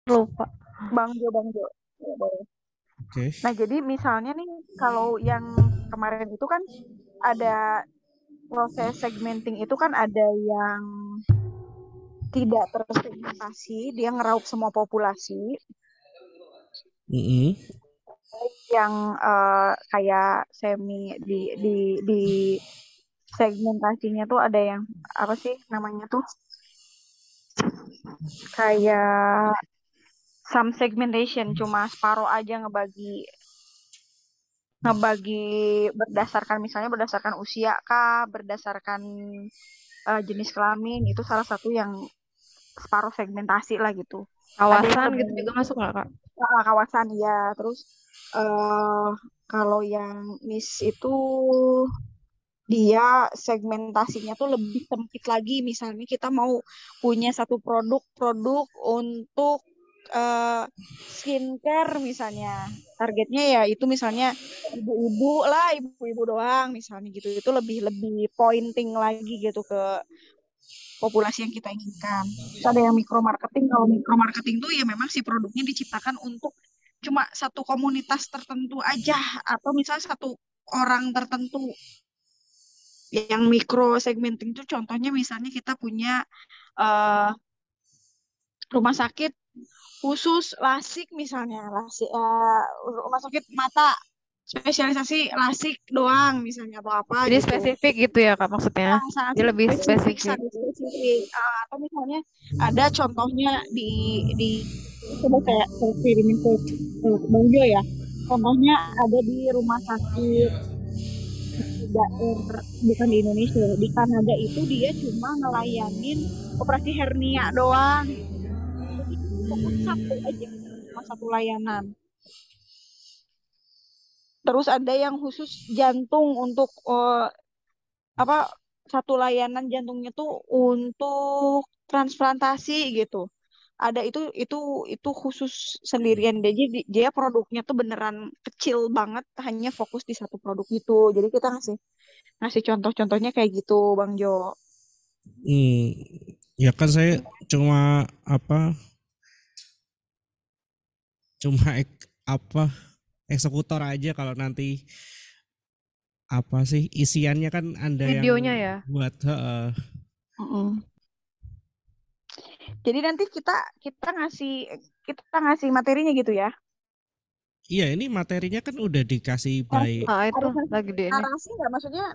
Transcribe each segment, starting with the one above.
Lupa. Bang Jo. Ya, boleh. Oke. Nah, jadi misalnya nih, kalau yang kemarin itu kan ada proses segmenting itu kan ada yang tidak tersegmentasi, dia ngeraup semua populasi. Mm-mm. Yang kayak semi di segmentasinya tuh ada yang apa sih namanya tuh kayak some segmentation cuma separuh aja ngebagi ngebagi berdasarkan misalnya berdasarkan usia kah berdasarkan jenis kelamin itu salah satu yang separuh segmentasi lah gitu. Ada yang Kawasan gitu lebih juga masuk nggak, Kak? kawasan ya terus eh kalau yang NIS itu dia segmentasinya tuh lebih sempit lagi. Misalnya kita mau punya satu produk untuk eh, skincare misalnya. Targetnya ya itu misalnya ibu-ibu lah, ibu-ibu doang misalnya gitu. Itu lebih lebih pointing lagi gitu ke populasi yang kita inginkan. Terus ada yang micro marketing. Kalau micro marketing tuh ya memang si produknya diciptakan untuk cuma satu komunitas tertentu aja atau misalnya satu orang tertentu. Yang micro segmenting itu contohnya misalnya kita punya eh, rumah sakit khusus lasik misalnya, rumah sakit mata spesialisasi lasik doang misalnya atau apa Jadi gitu. spesifik gitu ya, Kak, maksudnya. Yang sangat Dia lebih spesifik, spesifik. sangat spesifik. Atau misalnya ada contohnya di coba saya kirimin ke Bang Jo ya. Contohnya ada di rumah sakit daerah bukan di Indonesia ya, di Kanada itu dia cuma ngelayanin operasi hernia doang gitu. Jadi fokus satu aja cuma satu layanan. Terus ada yang khusus jantung untuk apa satu layanan jantungnya tuh untuk transplantasi gitu. Ada itu khusus sendirian deh. Jadi dia produknya tuh beneran kecil banget, hanya fokus di satu produk itu. Jadi kita ngasih ngasih contoh-contohnya kayak gitu, Bang Jo. Hmm, ya kan saya cuma apa cuma apa eksekutor aja kalau nanti apa sih isiannya kan Anda yang Videonya ya. buat Mm-mm. Jadi nanti kita kita ngasih kita ngasih materinya gitu ya. iya ini materinya kan udah dikasih by Ngasih Ah, itu harus ngasih lagi di ini. narasi nggak? Maksudnya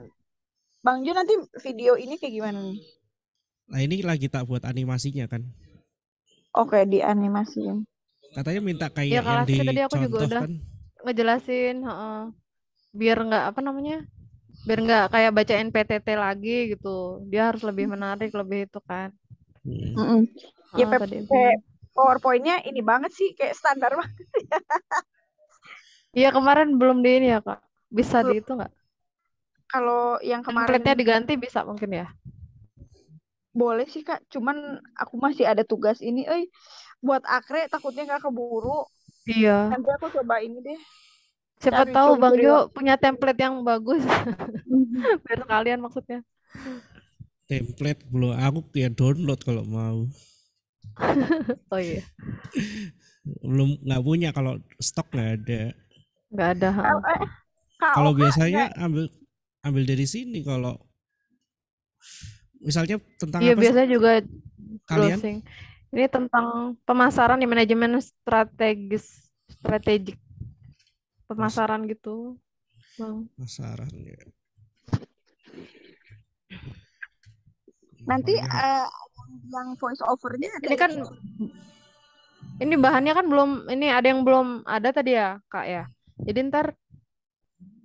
Bang Jo nanti video ini kayak gimana nih? nah ini lagi tak buat animasinya kan Oke, dianimasiin. katanya minta Ya, kayak yang kelas tadi aku juga dicontoh udah kan. ngejelasin, heeh. Biar nggak apa namanya? Biar nggak kayak bacain PTT lagi gitu. Dia harus lebih menarik, lebih itu kan. Hmm. Mm-mm. Ya Heeh, tadi PowerPoint-nya ini banget sih kayak standar banget. iya kemarin belum di ini ya, Kak. Bisa di Belum. itu nggak? Kalau yang kemarin Template-nya diganti bisa mungkin ya. boleh sih Kak, cuman aku masih ada tugas ini, buat akre takutnya nggak keburu. Iya. Nanti aku coba ini deh, Siapa cari tahu Bang curi-curi Jo waktu. punya template yang bagus Mhm. biar kalian maksudnya. Template belum aku ya download kalau mau Oh iya, Mhm. belum nggak punya kalau stok nggak ada nggak ada. Ha. Eh, eh, Kak kalau Oka biasanya nggak ambil ambil dari sini kalau misalnya tentang Iya apa sih biasanya juga kalian. browsing. Ini tentang pemasaran di manajemen strategik Mas pemasaran gitu, Bang. pasaran ya nanti pokoknya yang voice overnya ada Ini kan ini nggak? ini bahannya kan belum ini ada yang belum ada tadi ya, Kak ya. Jadi ntar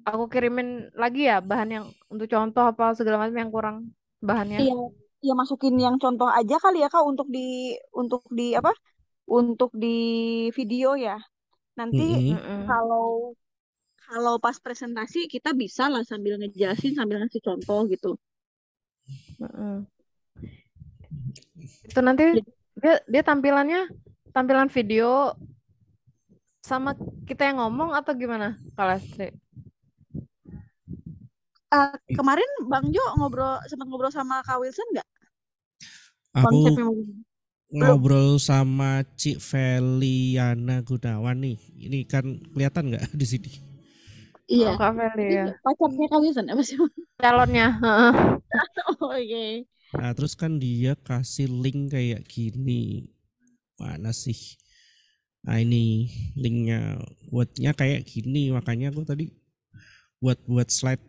aku kirimin lagi ya bahan yang untuk contoh apa segala macam yang kurang bahannya. Iya, iya masukin yang contoh aja kali ya Kak untuk di apa? Untuk di video ya. Nanti mm-mm. Mm-mm. kalau kalau pas presentasi kita bisa lah sambil ngejelasin sambil ngasih contoh gitu. Mm-mm. Itu nanti Jadi dia tampilannya tampilan video sama kita yang ngomong atau gimana, Kak Lastri? kemarin Bang Jo sempat ngobrol sama Kak Wilson nggak? Aku Konsepnya mau gimana? Belum. ngobrol sama Cik Feliana Gunawan nih. Ini kan kelihatan nggak di sini? Iya. Oh, Kak Feli Ini ya. pacarnya Kak Wilson apa sih? Calonnya. Heeh. Oh, oke. Nah, terus kan dia kasih link kayak gini. Mana sih? Nah, ini linknya buatnya kayak gini. Makanya aku tadi buat slide.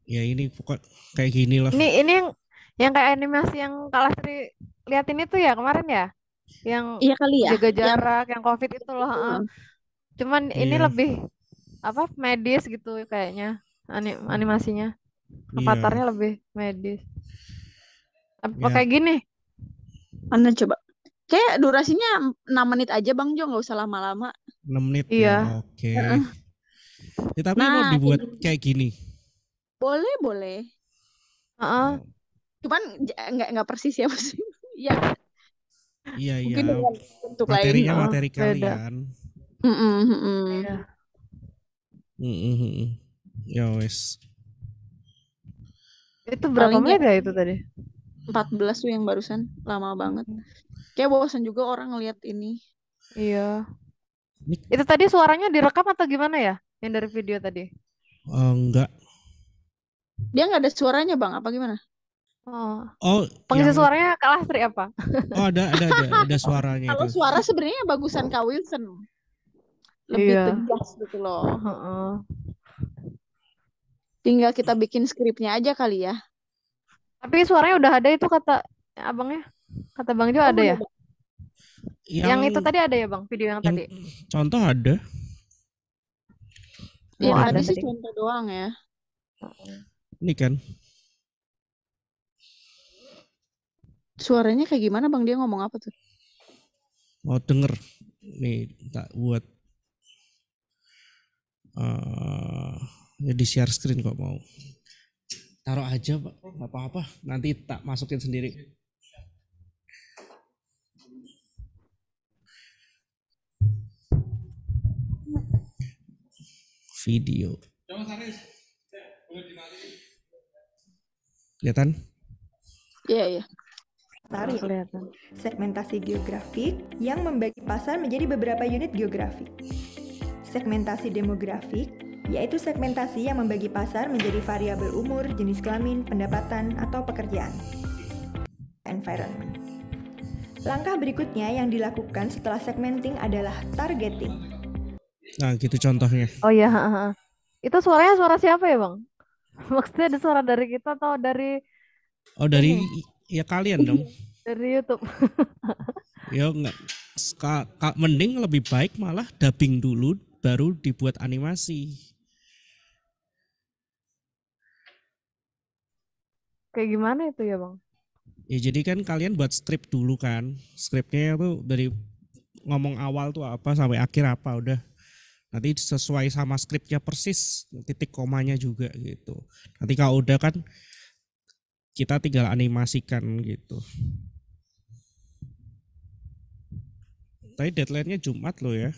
Ya ini pokok kayak gini lah. Ini yang kayak animasi yang Kak Lastri liatin itu ya kemarin ya, yang Iya kali ya. jaga Yang jarak, yang COVID itu loh. Heeh. Cuman ini Iya, lebih apa medis gitu kayaknya animasinya. iya, Avatarnya lebih medis. Apa ya kayak gini? mana coba? Kayak durasinya 6 menit aja Bang Jo, nggak usah lama-lama. 6 menit ya. Iya. Oke. Heeh. Ya, tapi mau Nah, kayak dibuat gini. kayak gini. Boleh, boleh. Heeh. Oh, Cuman nggak persis ya Mas. Ya, iya iya. mungkin dengan bentuk lain. Materinya Heeh. materi Beda. kalian. Mm-mm, mm-mm. Iya. Ya wes. Itu berapa Paling ya menit ya itu tadi? 14 tuh yang barusan. Lama banget. Kayak bosan juga orang ngeliat ini. Iya. Ini Itu tadi suaranya direkam atau gimana ya? Yang dari video tadi? enggak. Dia nggak ada suaranya Bang, apa gimana? Oh, Oh, pengisi yang suaranya Kak Lastri apa? ada suaranya Kalau itu. suara sebenarnya bagusan Kak Wilson. Lebih Iya. tegas gitu loh. Heeh. Tinggal kita bikin skripnya aja kali ya. Tapi suaranya udah ada itu kata abangnya. Kata Bang Jo Oh, ada udah, ya? udah. Yang itu Yang tadi ada ya Bang, video yang yang tadi. contoh ada. Oh, Yang Ini tadi ada kan. sih tadi. contoh doang ya. Heeh. Ini kan. Suaranya kayak gimana Bang? Dia ngomong apa tuh? Mau denger. Nih tak buat ya di share screen kok mau. Taruh aja, Pak. Enggak apa-apa. Nanti tak masukin sendiri. Video. Kelihatan? Iya, iya. Oh, Tarik. kelihatan. Segmentasi geografik yang membagi pasar menjadi beberapa unit geografik. Segmentasi demografik, yaitu segmentasi yang membagi pasar menjadi variabel umur, jenis kelamin, pendapatan, atau pekerjaan. Environment. Langkah berikutnya yang dilakukan setelah segmenting adalah targeting. Nah, gitu contohnya. Oh iya, heeh. Itu suaranya suara siapa ya Bang? Maksudnya ada suara dari kita atau dari Oh, ini? dari ya kalian dong. Dari YouTube. Ya enggak, mending lebih baik malah dubbing dulu baru dibuat animasi. Kayak gimana itu ya Bang? Ya jadi kan kalian buat skrip dulu kan. Skripnya tuh dari ngomong awal tuh apa sampai akhir apa udah. Nanti sesuai sama skripnya persis, titik komanya juga gitu. Nanti kalau udah kan kita tinggal animasikan gitu. Tapi deadline-nya Jumat loh ya.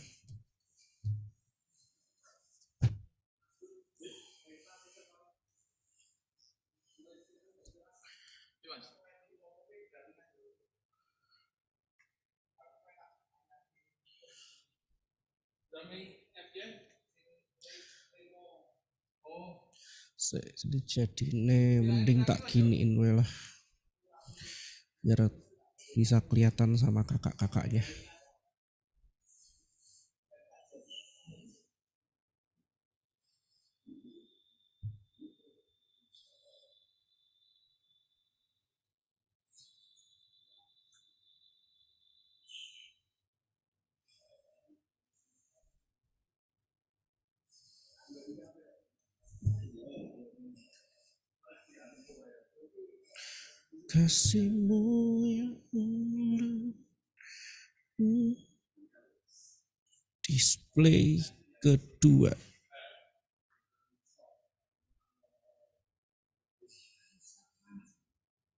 Jadi nih mending tak giniin we lah biar bisa kelihatan sama kakak-kakaknya. Kasihmu yang mulia, display kedua.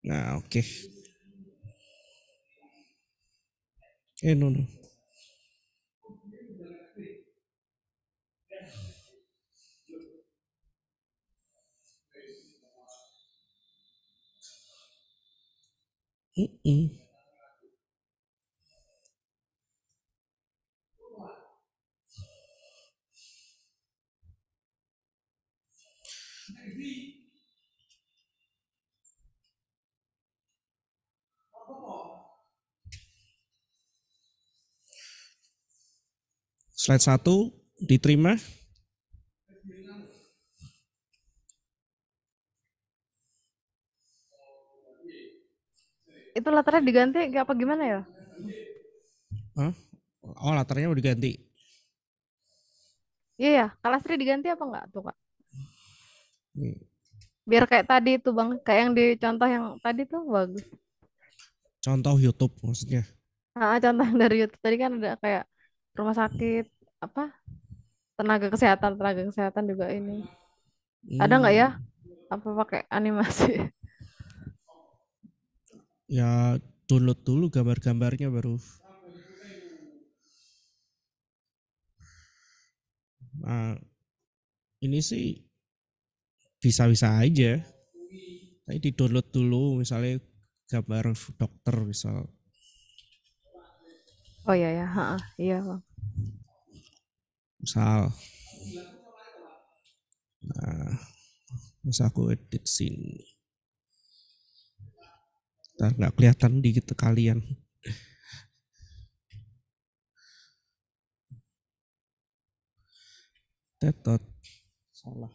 Nah oke. No no. Mm-mm. Slide 1 diterima. Itu latarnya diganti gak apa gimana ya? Hah? Oh, latarnya mau diganti. Iya ya, Kalastri diganti apa enggak tuh Kak? Nih, Biar kayak tadi tuh Bang, kayak yang di contoh yang tadi tuh bagus. contoh YouTube maksudnya. Nah, contoh yang dari YouTube tadi kan ada kayak rumah sakit, apa tenaga kesehatan juga ini. Ada nggak ya? Hmm, Apa pakai animasi? ya download dulu gambar-gambarnya baru. Nah, ini sih bisa-bisa aja. Tapi di download dulu misalnya gambar dokter misal. Oh iya ya, iya Bang. Misal, nah, bisa aku edit sini. Ntar nggak kelihatan di gitu kalian. Tetot. Salah.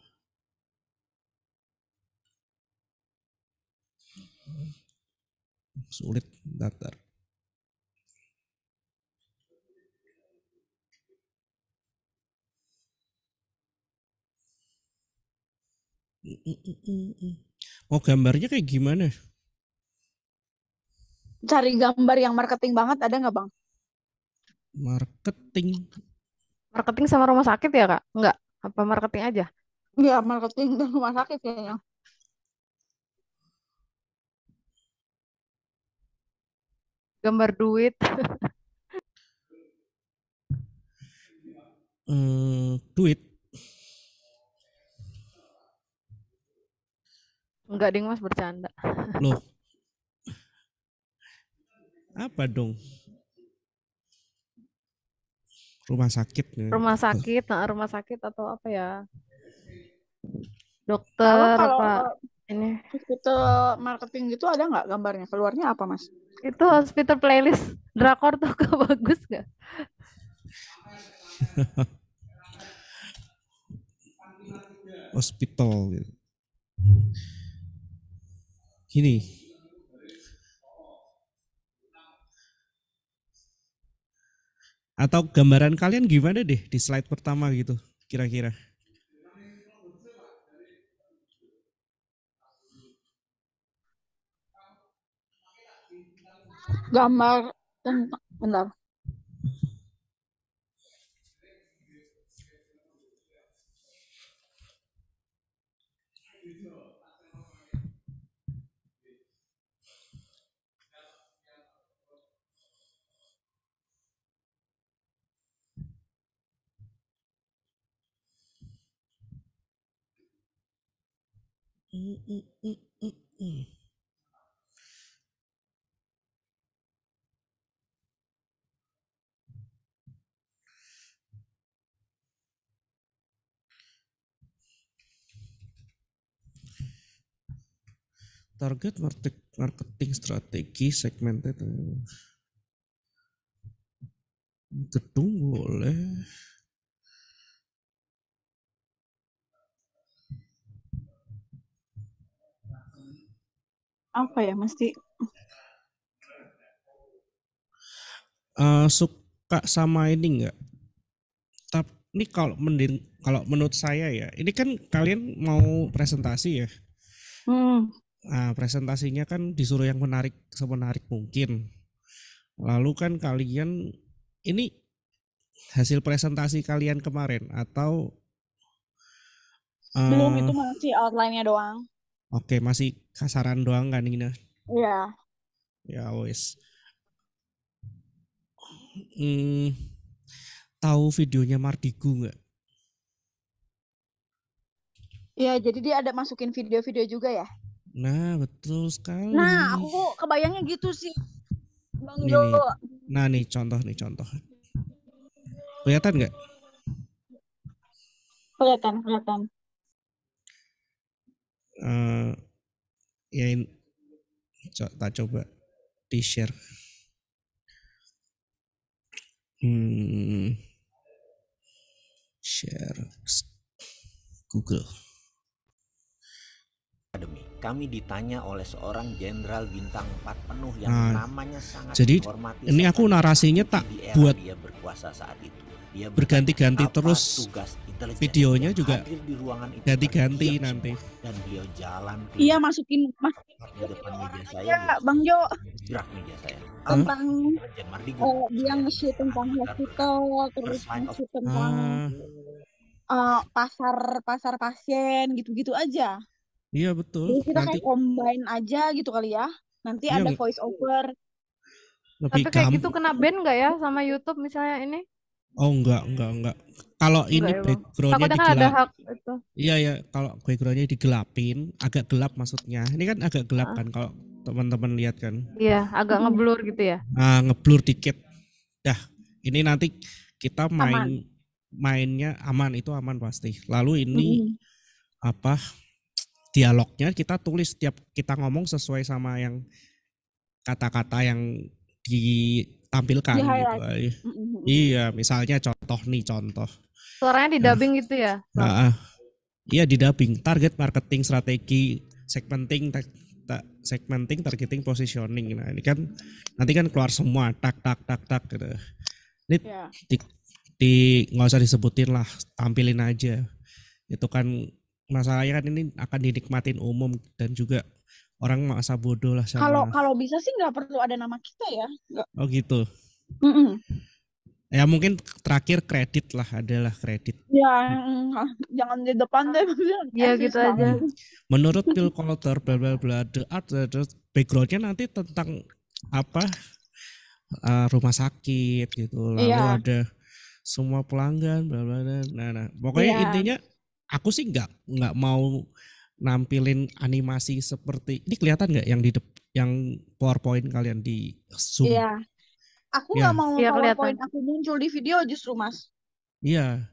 Sulit datar. Mau gambarnya kayak gimana? Cari gambar yang marketing banget ada nggak Bang? Marketing. Marketing sama rumah sakit ya Kak? Enggak, apa marketing aja? Iya, marketing dan rumah sakit kayaknya. Gambar duit. Duit. Enggak ding Mas, bercanda. Loh, apa dong? Rumah sakit. Rumah sakit atau apa ya? Kalau Dokter kalau apa ini? hospital marketing gitu ada nggak gambarnya? Keluarnya apa Mas? Itu hospital playlist drakor tuh Kak, bagus nggak? Hospital gitu. Gini. Atau gambaran kalian gimana deh di slide pertama gitu kira-kira? Gambar tentang bentar. Target marketing strategi segmented. Gedung boleh. Apa ya mesti? Suka sama ini enggak? Tapi ini kalau menurut saya ya, ini kan kalian mau presentasi ya. Hmm, Nah, presentasinya kan disuruh yang menarik semenarik mungkin. Lalu kan kalian ini hasil presentasi kalian kemarin atau belum, uh, itu masih outline-nya doang. oke masih kasaran doang kan ini? Iya. Ya wes. Tahu videonya Mardigu nggak? Iya, jadi dia ada masukin video-video juga ya? Nah, betul sekali. Nah, aku kebayangnya gitu sih, Bang Nih, Jo. nih. Nah, nih contoh. Kelihatan nggak? Kelihatan. Eh, ya tak coba di share. Share Google. Kami ditanya oleh seorang jenderal bintang 4 penuh yang Nah, namanya sangat jadi dihormati. ini aku narasinya tak buat dia berkuasa saat itu. Dia berganti-ganti bertanya, terus tugas intelijen videonya yang juga hadir di ruangan itu ganti-ganti terdiam nanti. semua. Dan beliau jalan Iya, masukin di depan meja saya. ya, Bang Jo, gerak meja saya. tentang Jen Mardigu. dia nge-shoot tentang hospital, terus nge-shoot tentang pasar pasien gitu-gitu aja. Iya betul. Jadi kita Nanti kayak combine aja gitu kali ya. Nanti iya, ada voice over. lebih Tapi kayak gitu kena ban nggak ya sama YouTube misalnya ini? Oh enggak. Kalau ini Enggak ya, Bang? backgroundnya Takutnya kan ada digelap. hak itu. Iya ya, kalau backgroundnya digelapin, agak gelap maksudnya. Ini kan agak gelap kan kalau teman-teman lihat kan. Iya, agak ngeblur gitu ya. Ngeblur dikit. Dah, ini nanti kita Aman. mainnya aman, itu aman pasti. Lalu ini dialognya kita tulis setiap kita ngomong sesuai sama yang kata-kata yang ditampilkan gitu. Iya, misalnya contoh. Suaranya di dubbing gitu ya? Iya, di dubbing. Target marketing strategi segmenting, targeting, positioning. Nah, ini kan nanti kan keluar semua tak gitu. Ini nggak usah disebutin lah, tampilin aja. Itu kan masalahnya kan ini akan dinikmatin umum dan juga orang masa bodoh lah sama. Kalau bisa sih nggak perlu ada nama kita ya. Nggak. Oh gitu. Ya mungkin terakhir kredit lah, adalah kredit. Ya, jangan di depan deh. Iya gitu aja. Menurut Bill Coulter, bla bla bla, the backgroundnya nanti tentang rumah sakit gitu. Lalu ada semua pelanggan, bla bla bla. Nah, pokoknya intinya aku sih nggak mau nampilin animasi seperti ini. Kelihatan nggak yang PowerPoint kalian di Zoom? Iya. Aku nggak mau PowerPoint aku muncul di video justru, Mas. Iya.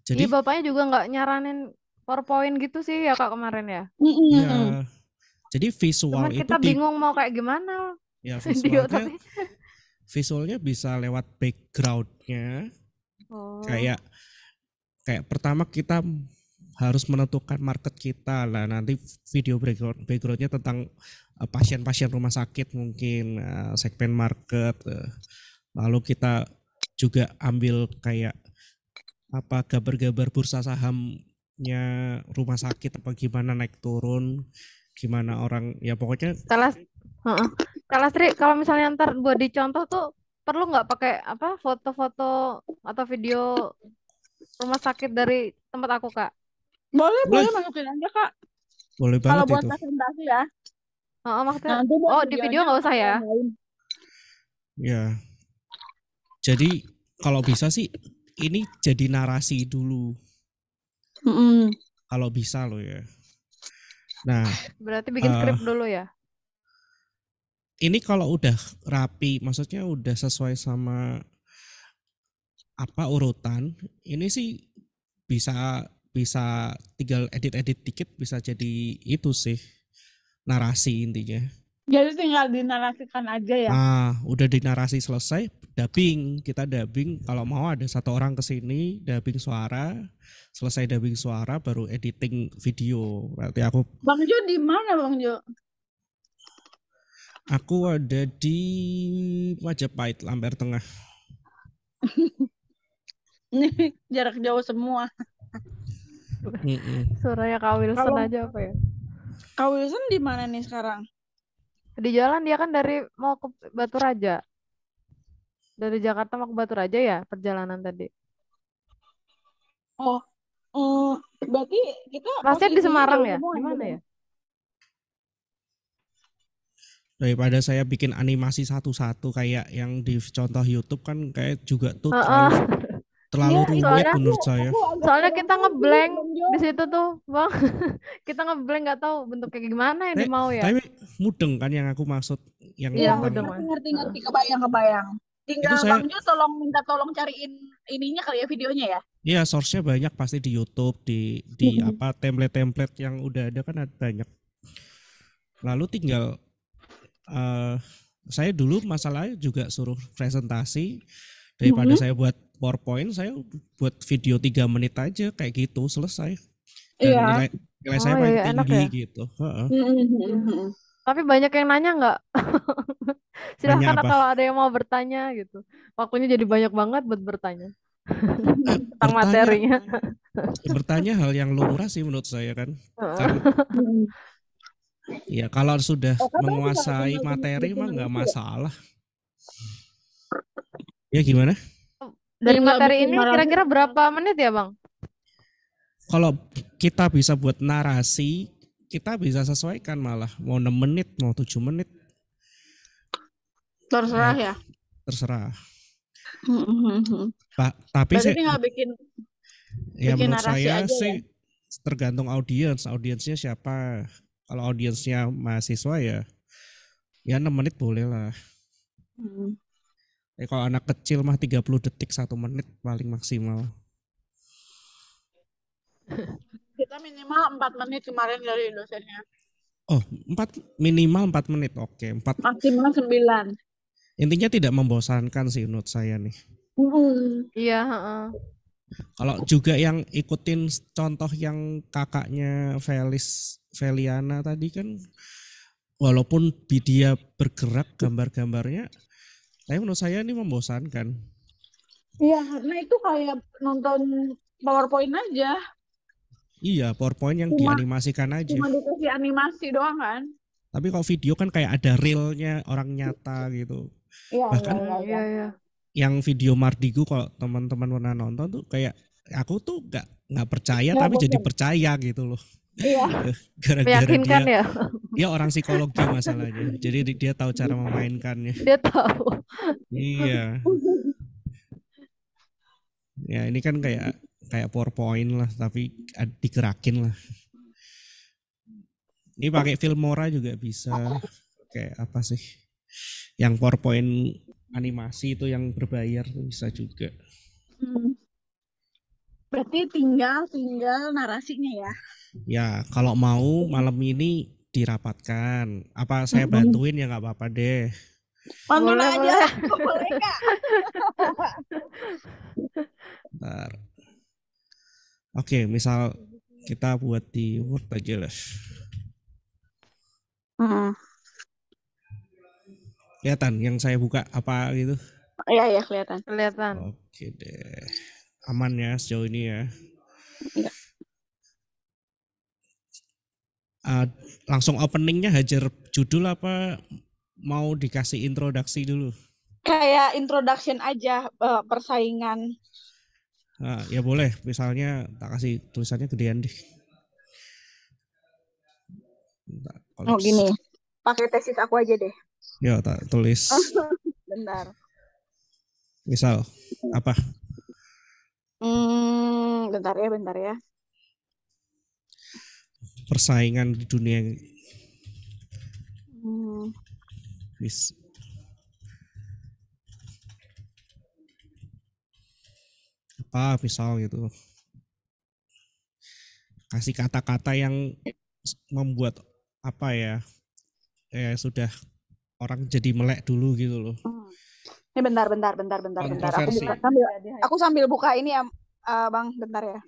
Jadi bapaknya juga nggak nyaranin PowerPoint gitu sih ya Kak kemarin ya. Iya. Jadi visual cuman itu kita bingung mau kayak gimana. Ya visualnya bisa lewat backgroundnya. Kayak pertama kita harus menentukan market kita lah, nanti video backgroundnya tentang pasien-pasien rumah sakit mungkin, segmen market. Lalu kita juga ambil kayak gambar-gambar bursa sahamnya rumah sakit, apa gimana naik turun, gimana orang ya pokoknya. Kalau misalnya ntar buat dicontoh tuh perlu nggak pakai foto-foto atau video rumah sakit dari tempat aku Kak? Boleh masukin aja Kak. Boleh banget. Kalau buat presentasi ya. Maksudnya di video nggak usah ya? Ya. Jadi kalau bisa sih ini jadi narasi dulu. Kalau bisa loh ya. Nah, berarti bikin skrip dulu ya. Ini kalau udah rapi, maksudnya udah sesuai sama urutan, ini sih bisa tinggal edit dikit, bisa jadi itu sih narasi intinya. Jadi tinggal dinarasikan aja ya. Udah dinarasi selesai, kita dubbing. Kalau mau ada satu orang kesini dubbing suara, selesai dubbing suara baru editing video. Berarti aku. Bang Jo di mana Bang Jo? Aku ada di Majapahit, Lampir Tengah. Ini jarak jauh semua. Suaranya Kak Wilson aja apa ya? Kak Wilson di mana nih sekarang? Di jalan, dia kan mau ke Batu Raja. Dari Jakarta mau ke Batu Raja ya perjalanan tadi. Berarti kita masih di Semarang ya? Gimana ya? Daripada saya bikin animasi satu-satu kayak yang di contoh YouTube kan kayak juga tuh terlalu Iya, rumit Soalnya menurut saya. aku agak soalnya kurang kita tahu sih ngeblank Bang di Jo. situ tuh, Bang. Kita ngeblank nggak tahu bentuknya gimana yang Tapi, dimau ya. tapi mudeng kan yang aku maksud yang Iya, Iya, mudeng, tentang Mas. ngerti-ngerti kebayang-kebayang. itu Tinggal saya Bang Jo minta tolong cariin ininya kali ya videonya ya. ya source-nya banyak pasti di YouTube di apa template-template yang udah ada kan ada banyak. Lalu tinggal saya dulu masalahnya juga suruh presentasi daripada saya buat PowerPoint, saya buat video 3 menit aja kayak gitu selesai. Dan Iya. nilai Oh saya iya, paling iya, enak tinggi ya. gitu. Heeh. Mm-mm. Tapi banyak yang nanya nggak? Nanya Silahkan apa? kalau ada yang mau bertanya gitu. Waktunya jadi banyak banget buat bertanya tentang Bertanya materinya. bertanya hal yang lumrah sih menurut saya kan. Kan Mm-mm. ya kalau sudah Katanya bisa menguasai tinggal materi mah bikin nggak itu ya. masalah. Ya gimana? Dari Tinggal materi bikin ini narasi. kira-kira berapa menit ya, Bang? Kalau kita bisa buat narasi, kita bisa sesuaikan malah mau 6 menit, mau 7 menit, Terserah ya ya. terserah. Mm-mm. Tapi Berarti saya tinggal bikin ya bikin menurut narasi saya aja ya. sih tergantung audiensnya siapa. Kalau audiensnya mahasiswa ya 6 menit boleh lah. Mm. Kalau anak kecil mah 30 detik 1 menit paling maksimal. Kita minimal 4 menit kemarin dari dosennya. Oh, minimal 4 menit. Oke, 4. Maksimal 9. Intinya tidak membosankan sih menurut saya nih. Iya, heeh. Kalau juga yang ikutin contoh yang kakaknya Feliana tadi kan, walaupun dia bergerak gambar-gambarnya, tapi menurut saya ini membosankan. Iya, karena itu kayak nonton PowerPoint aja. Iya, PowerPoint yang Cuma dianimasikan aja. cuma dikasih animasi doang kan. Tapi kalau video kan kayak ada realnya orang nyata gitu. Iya, Bahkan iya, iya. Iya, iya. yang video Mardigu kalau teman-teman pernah nonton tuh kayak aku tuh nggak percaya Nggak tapi jadi bosan. percaya gitu loh. Iya. Gara-gara Meyakinkan dia ya. orang psikologi masalahnya. Jadi dia tahu cara memainkannya. Dia tahu. Iya. Ya ini kan kayak PowerPoint lah tapi digerakin lah. Ini pakai Filmora juga bisa. Kayak apa sih? Yang PowerPoint animasi itu yang berbayar tuh bisa juga. Hmm. Berarti tinggal narasinya ya. Ya kalau mau malam ini dirapatkan. Apa saya bantuin ya nggak apa-apa deh. Bantuin Boleh, aja. boleh. Boleh Kak. Bentar. Oke, misal kita buat di Word aja lah. Kelihatan yang saya buka apa gitu? Iya, iya kelihatan. Kelihatan. Oke deh. Aman ya sejauh ini ya. Iya. Langsung openingnya hajar judul apa mau dikasih introduksi dulu? Kayak introduction aja persaingan. Nah, ya boleh, misalnya tak kasih tulisannya gedean deh. Oh gini, pakai tesis aku aja deh. Ya tak tulis. Bentar. Misal apa? Bentar ya. Persaingan di dunia apa misal gitu. Kasih kata-kata yang membuat apa ya sudah orang jadi melek dulu gitu loh. Ini bentar. Kontroversi. Aku sambil buka ini ya, Bang, bentar ya.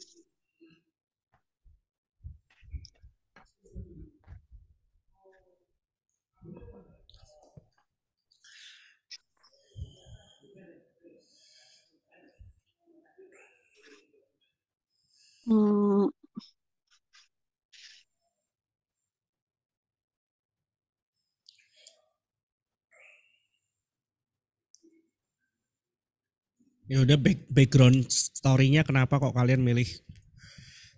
Ya udah background story-nya kenapa kok kalian milih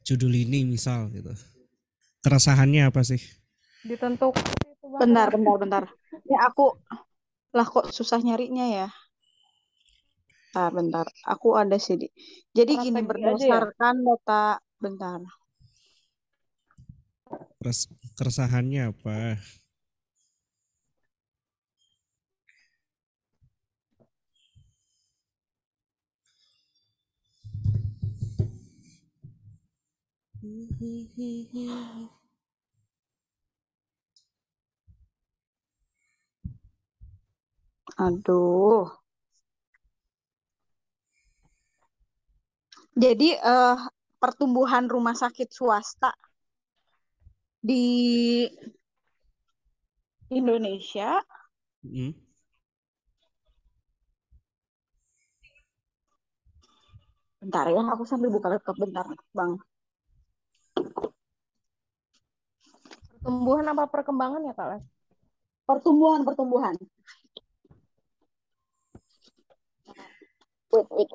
judul ini misal gitu. Keresahannya apa sih? Ditentukan. Bentar. Ya aku lah kok susah nyarinya ya. Bentar. Aku ada sih. Jadi gini, Strategi aja ya. berdasarkan data, bentar. Keresahannya apa? Aduh. Jadi pertumbuhan rumah sakit swasta di Indonesia Hmm. bentar ya, aku sambil buka laptop bentar, Bang. Pertumbuhan apa perkembangan ya Kak Les? Pertumbuhan. Wait.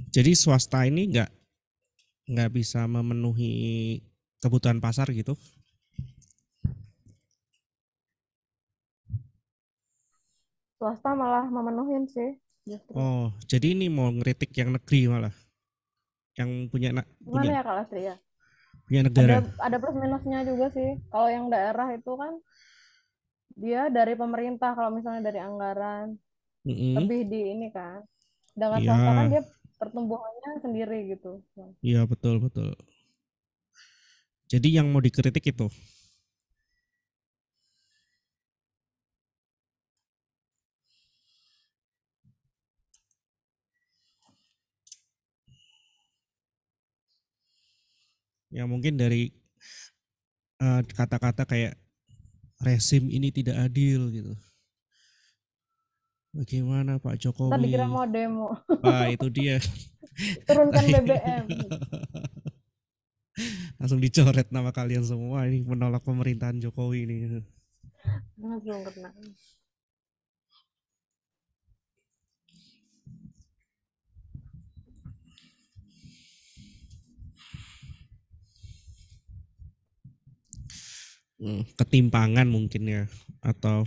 Jadi swasta ini nggak bisa memenuhi kebutuhan pasar gitu? Swasta malah memenuhin sih. Justru. Oh, jadi ini mau ngeritik yang negeri malah, yang punya Gimana ya Kak Lestri ya? punya negara. Ada plus minusnya juga sih. Kalau yang daerah itu kan dia dari pemerintah, kalau misalnya dari anggaran lebih di ini kan. Dengan swasta kan Iya, dia pertumbuhannya sendiri gitu. iya betul. Jadi yang mau dikritik itu. Ya mungkin dari kata-kata kayak rezim ini tidak adil gitu. Bagaimana Pak Kita dikira Jokowi? mau demo. Itu dia. Turunkan BBM. Langsung dicoret nama kalian semua ini menolak pemerintahan Jokowi ini. Langsung kena. Ketimpangan mungkin ya, atau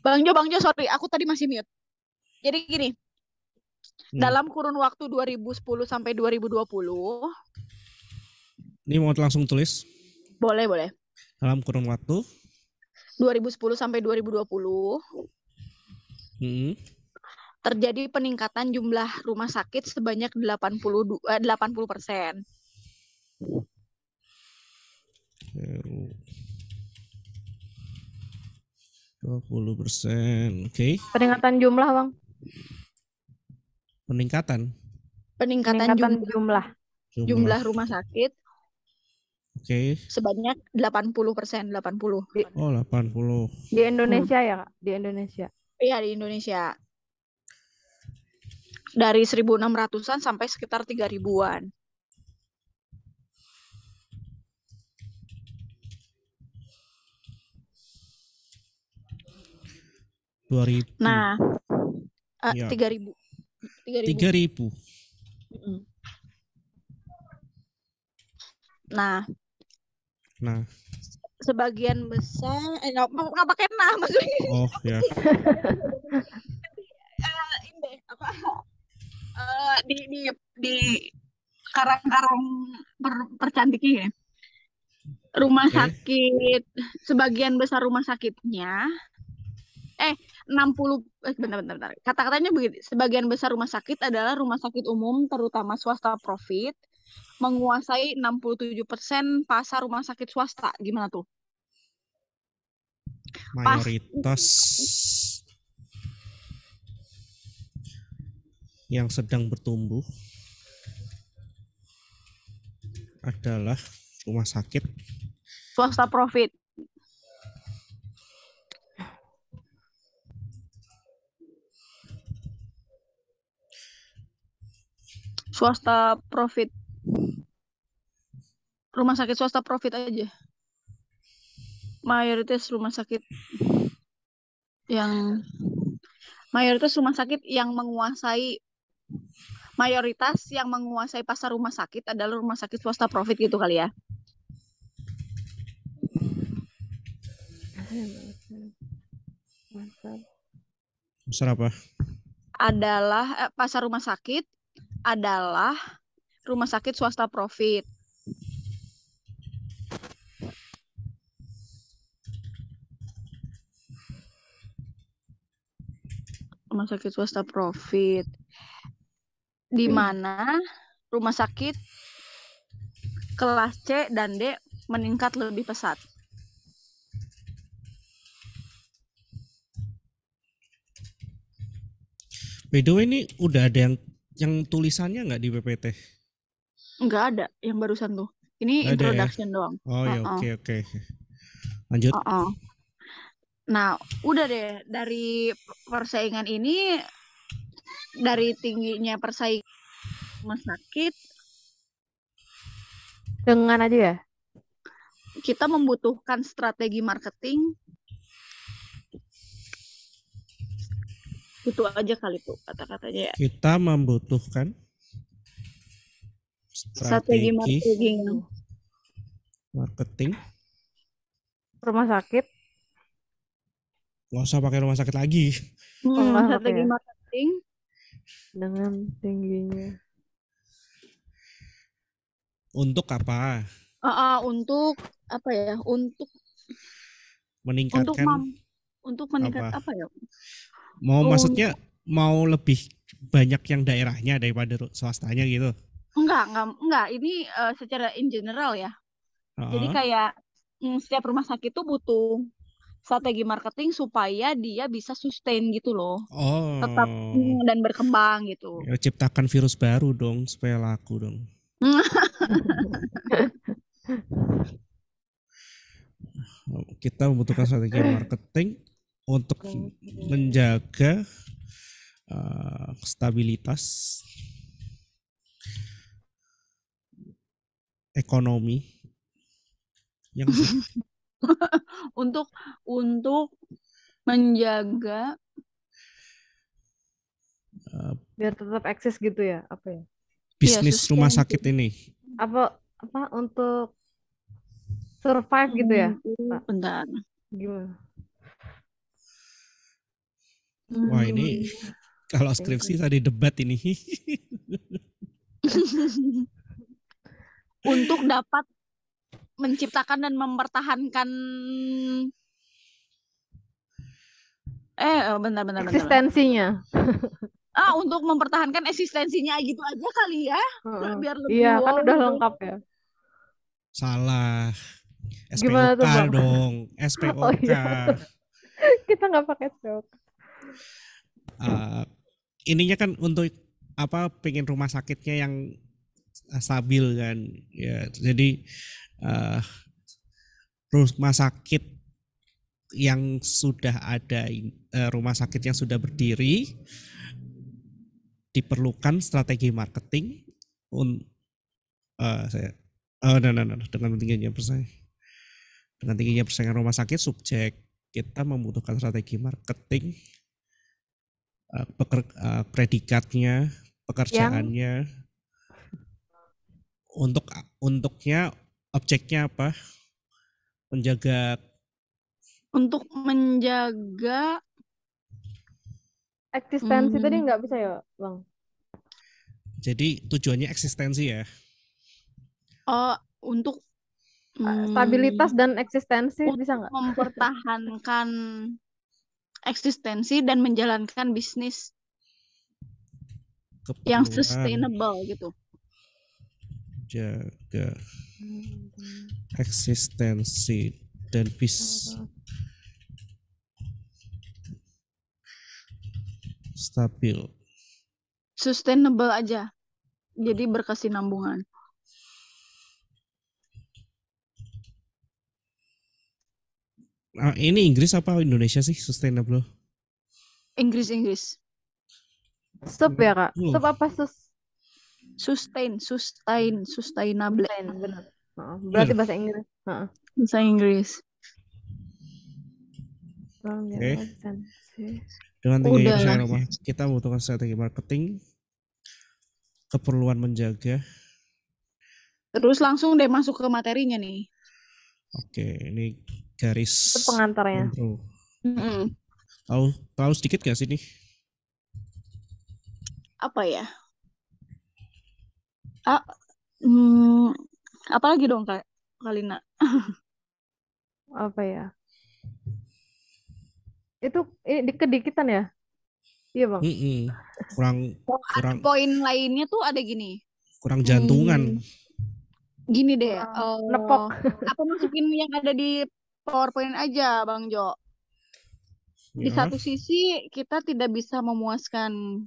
Bang Jo, sorry, aku tadi masih mute. Jadi gini, dalam kurun waktu 2010 sampai 2020. Ini mau langsung tulis? Boleh. Dalam kurun waktu 2010 sampai 2020. Terjadi peningkatan jumlah rumah sakit sebanyak 80%. 20%, oke. Peningkatan jumlah Bang. Peningkatan jumlah rumah sakit. Oke. Sebanyak 80%. 80. Oh 80. Di Indonesia ya Kak? Di Indonesia. Iya di Indonesia. Dari 1.600-an sampai sekitar 3.000-an. Nah, 3.000. 3.000. Nah, sebagian besar nggak pakai maksudnya. Oh ya. Di karang-karang percantiknya ya. Rumah sakit, sebagian besar rumah sakitnya 60 bentar. Kata-katanya begitu. Sebagian besar rumah sakit adalah rumah sakit umum terutama swasta profit, menguasai 67% pasar rumah sakit swasta. Gimana tuh? mayoritas yang sedang bertumbuh adalah rumah sakit swasta profit. Swasta profit. Rumah sakit swasta profit aja. Mayoritas rumah sakit yang menguasai pasar rumah sakit adalah rumah sakit swasta profit gitu kali ya. besar apa? Adalah pasar rumah sakit adalah rumah sakit swasta profit. Rumah sakit swasta profit. Di mana rumah sakit kelas C dan D meningkat lebih pesat. By the way, ini udah ada yang tulisannya nggak di PPT? Nggak ada yang barusan tuh. Ini Nggak ada ya? introduction doang. Oh ya, oke. Lanjut. Nah, udah deh dari persaingan ini, dari tingginya persaingan rumah sakit, Dengan aja ya. kita membutuhkan strategi marketing. Itu aja kali tuh kata-katanya ya. Kita membutuhkan Strategi marketing. Rumah sakit. Nggak usah pakai rumah sakit lagi. Strategi marketing Dengan tingginya. Untuk apa? Untuk apa ya? Untuk Meningkatkan meningkat apa? apa ya? Maksudnya mau lebih banyak yang daerahnya daripada swastanya gitu? Enggak. Ini secara in general ya. Jadi kayak setiap rumah sakit tuh butuh strategi marketing supaya dia bisa sustain gitu loh. Tetap dan berkembang gitu. Ya, ciptakan virus baru dong supaya laku dong. Kita membutuhkan strategi marketing untuk menjaga stabilitas ekonomi yang untuk menjaga biar tetap eksis gitu ya, apa ya? bisnis rumah sakit ini. Apa untuk survive gitu ya? Bentar. Gimana? Wah, ini kalau skripsi tadi debat ini. Untuk dapat menciptakan dan mempertahankan bentar. Eksistensinya. Untuk mempertahankan eksistensinya gitu aja kali ya. Biar lebih iya, kan udah lengkap ya. Salah. Gimana SPOK tuh, Bang? dong, SPOK. Oh, iya. Kita nggak pakai SPOK. Ininya kan untuk apa? Pengen rumah sakitnya yang stabil kan, ya. Jadi rumah sakit yang sudah ada, rumah sakit yang sudah berdiri, diperlukan strategi marketing dengan tingginya persaingan rumah sakit subjek, kita membutuhkan strategi marketing, predikatnya, pekerjaannya, untuknya objeknya apa? Untuk menjaga eksistensi tadi nggak bisa ya, Bang? Jadi tujuannya eksistensi ya? Untuk stabilitas dan eksistensi bisa nggak? Mempertahankan eksistensi dan menjalankan bisnis yang sustainable gitu. Jaga eksistensi dan Stabil. Sustainable aja. Jadi berkesinambungan. Ini Inggris apa Indonesia sih sustainable? Inggris. Sup ya kak? Sup apa Sustainable. sustain, benar. Berarti Bener. bahasa Inggris. Bahasa Inggris. Oke. Dengan tingginya Udah. persaingan rumah, kita membutuhkan strategi marketing, keperluan menjaga. Terus langsung deh masuk ke materinya nih. Oke, ini garis Itu pengantarnya. intro. Mm-mm. Tahu sedikit gak sih nih? Apa ya? Apa lagi dong Kak Kalina? Apa ya? Itu kedikitan ya? Iya bang. Kurang Poin lainnya tuh ada gini. kurang jantungan. Gini deh. Nepok. Apa masukin yang ada di PowerPoint aja Bang Jo. Di Ya. satu sisi kita tidak bisa memuaskan.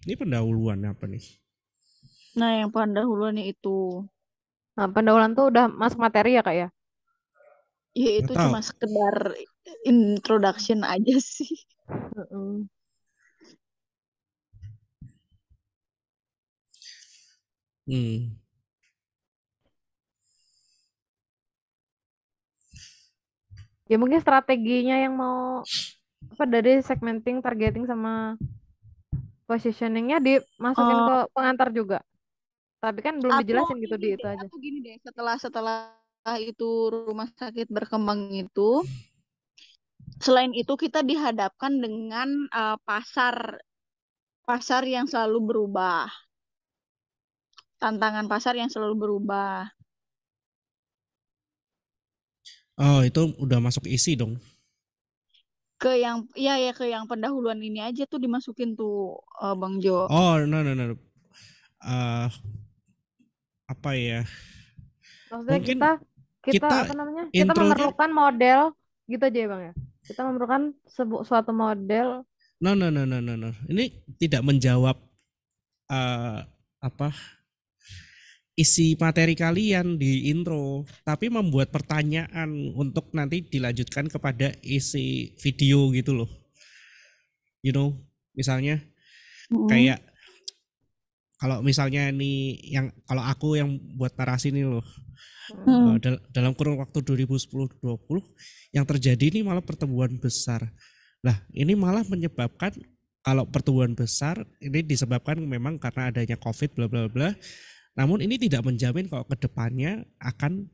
Ini pendahuluan apa nih? Nah, yang pendahuluannya itu. Nah, pendahuluan tuh udah masuk materi ya kak ya? Ya itu Nggak tahu. cuma sekedar introduction aja sih. Ya mungkin strateginya yang mau apa dari segmenting, targeting sama positioningnya dimasukin ke pengantar juga. Tapi kan belum dijelasin gitu di itu aja. Atau gini deh, setelah itu rumah sakit berkembang itu, selain itu kita dihadapkan dengan pasar yang selalu berubah. Tantangan pasar yang selalu berubah. Oh, itu udah masuk isi dong. Ke yang pendahuluan ini aja tuh dimasukin tuh Bang Jo. Oh, no. Apa ya? Maksudnya Mungkin kita apa namanya? Kita intronya- memerlukan model gitu aja ya Bang ya. Kita memerlukan suatu model. No. Ini tidak menjawab isi materi kalian di intro, tapi membuat pertanyaan untuk nanti dilanjutkan kepada isi video gitu loh. You know, misalnya kayak kalau misalnya nih kalau aku yang buat narasi nih loh. Dalam kurun waktu 2010-2020 yang terjadi ini malah pertumbuhan besar. Lah, ini malah menyebabkan kalau pertumbuhan besar ini disebabkan memang karena adanya COVID bla bla bla. Namun ini tidak menjamin kalau kedepannya akan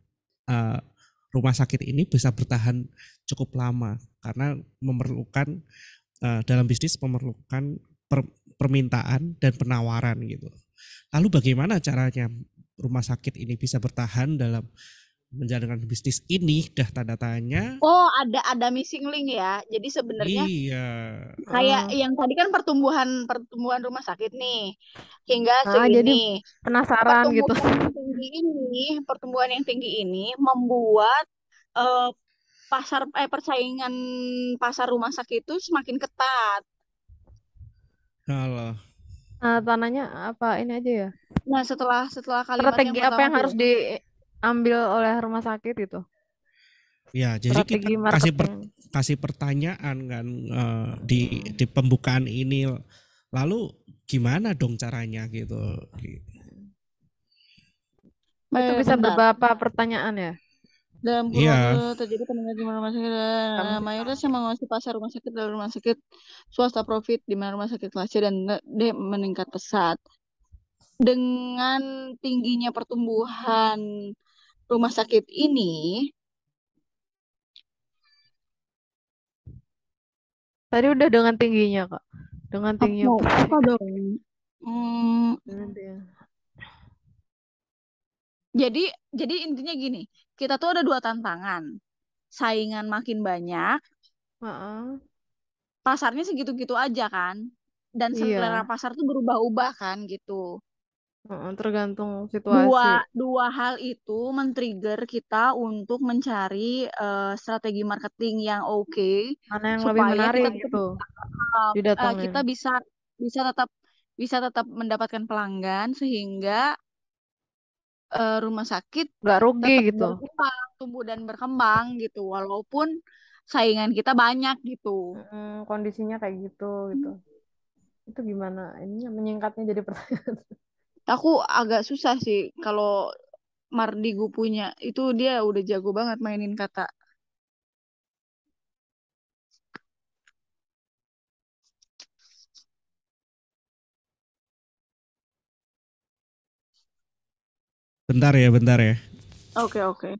rumah sakit ini bisa bertahan cukup lama karena memerlukan dalam bisnis memerlukan permintaan dan penawaran gitu. Lalu bagaimana caranya rumah sakit ini bisa bertahan dalam menjalankan bisnis ini? Dah tanda tanya. Oh, ada missing link ya. Jadi sebenarnya kayak yang tadi kan pertumbuhan rumah sakit nih hingga segini. Jadi penasaran gitu. Pertumbuhan yang tinggi ini membuat persaingan pasar rumah sakit itu semakin ketat. Halo. Tanahnya apa ini aja ya? Nah, setelah kalimat strategi yang apa yang harus diambil oleh rumah sakit itu? Ya, jadi kita kasih pertanyaan kan di pembukaan ini. Lalu gimana dong caranya gitu? Itu bisa beberapa pertanyaan ya? Dalam kurun terjadi peningkatan jumlah rumah sakit, mayoritas yang menguasai pasar rumah sakit adalah rumah sakit swasta profit, di mana rumah sakit kelas C dan D meningkat pesat. Dengan tingginya pertumbuhan rumah sakit ini, tadi udah dengan tingginya Kak, dengan tingginya apa dong? Jadi intinya gini, kita tuh ada 2 tantangan. Saingan makin banyak, pasarnya segitu-gitu aja kan, dan selera pasar tuh berubah-ubah kan gitu. Tergantung Dua situasi. dua hal itu men-trigger kita untuk mencari strategi marketing yang oke Mana yang lebih supaya menarik kita gitu kita didatengin. bisa bisa tetap mendapatkan pelanggan sehingga rumah sakit Nggak rugi tetap gitu. berkembang, tumbuh dan berkembang gitu walaupun saingan kita banyak gitu. Kondisinya kayak gitu gitu. Itu gimana? Ininya menyingkatnya jadi pertanyaan. Aku agak susah sih kalau Mardigu punya itu dia udah jago banget mainin kata. Bentar ya, bentar ya. Oke, oke.